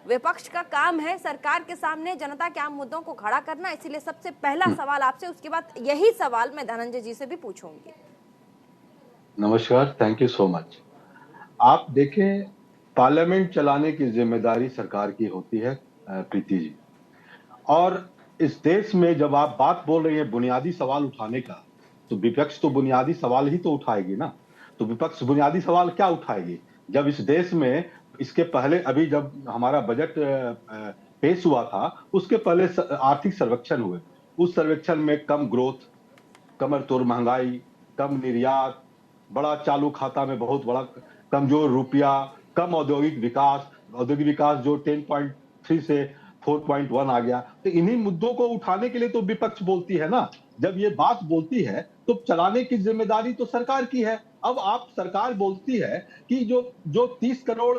विपक्ष का काम है सरकार के सामने जनता के आम मुद्दों को खड़ा करना, इसीलिए सबसे पहला सवाल आपसे, उसके बाद यही सवाल मैं धनंजय जी से भी पूछूंगी। नमस्कार, थैंक यू सो मच। आप देखें, पार्लियामेंट चलाने की जिम्मेदारी सरकार की होती है प्रीति जी। और इस देश में जब आप बात बोल रही हैं बुनियादी सवाल उठाने का, तो विपक्ष तो बुनियादी सवाल ही तो उठाएगी ना। तो विपक्ष बुनियादी सवाल क्या उठाएगी? जब इस देश में इसके पहले अभी जब हमारा बजट पेश हुआ था, उसके पहले आर्थिक सर्वेक्षण हुए। उस सर्वेक्षण में कम ग्रोथ, कमर तोड़ महंगाई, कम निर्यात, बड़ा चालू खाता में बहुत बड़ा कमजोर रुपया, कम औद्योगिक विकास जो 10.3 से 4.1 आ गया। तो इन्हीं मुद्दों को उठाने के लिए तो विपक्ष बोलती है ना। जब ये बात बोलती है तो चलाने की जिम्मेदारी तो सरकार की है। अब आप सरकार बोलती है कि जो जो 30 करोड़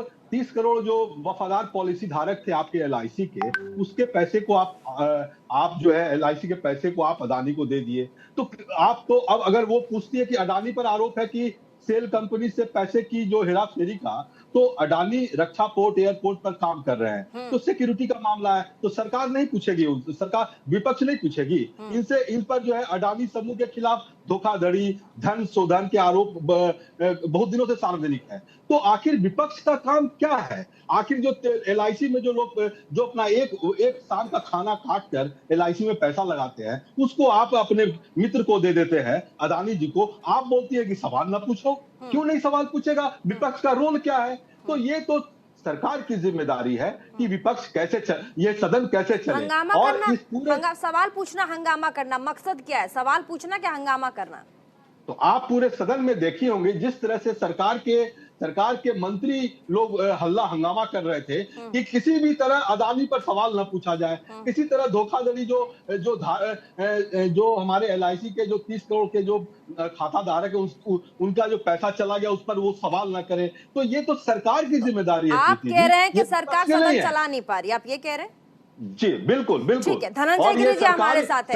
जो वफादार पॉलिसी धारक थे आपके एलआईसी के, उसके पैसे को आप जो है एलआईसी के पैसे को आप अदानी को दे दिए। तो आप तो अब अगर वो पूछती है कि अडानी पर आरोप है कि सेल कंपनी से पैसे की जो हेराफेरी का, तो अडानी रक्षा पोर्ट एयरपोर्ट पर काम कर रहे हैं, तो सिक्योरिटी का मामला है, तो सरकार नहीं पूछेगी, सरकार विपक्ष नहीं पूछेगी इनसे। इन पर जो है अडानी समूह के खिलाफ धोखाधड़ी, धन शोधन के आरोप बहुत दिनों से सार्वजनिक है। तो आखिर विपक्ष का काम क्या है? आखिर जो एलआईसी में जो लोग जो अपना एक शाम का खाना काट कर एलआईसी में पैसा लगाते हैं, उसको आप अपने मित्र को दे देते हैं, अदानी जी को। आप बोलती है कि सवाल ना पूछो। क्यों नहीं सवाल पूछेगा? विपक्ष का रोल क्या है? तो ये तो सरकार की जिम्मेदारी है कि विपक्ष ये सदन कैसे चले। हंगामा और करना, इस पूरे सवाल पूछना, हंगामा करना, मकसद क्या है? सवाल पूछना क्या हंगामा करना? तो आप पूरे सदन में देखी होंगे जिस तरह से सरकार के मंत्री लोग हल्ला हंगामा कर रहे थे कि किसी भी तरह अदानी पर सवाल न पूछा जाए, किसी तरह धोखाधड़ी जो हमारे एलआईसी के जो 30 करोड़ के जो खाता धारक है उनका जो पैसा चला गया उस पर वो सवाल न करें। तो ये तो सरकार की जिम्मेदारी है। आप कह रहे हैं कि ये सरकार सदन चला नहीं पा रही, आप ये कह रहे हैं? जी बिल्कुल बिल्कुल। ठीक है, धनंजय गिरि जी हमारे साथ है।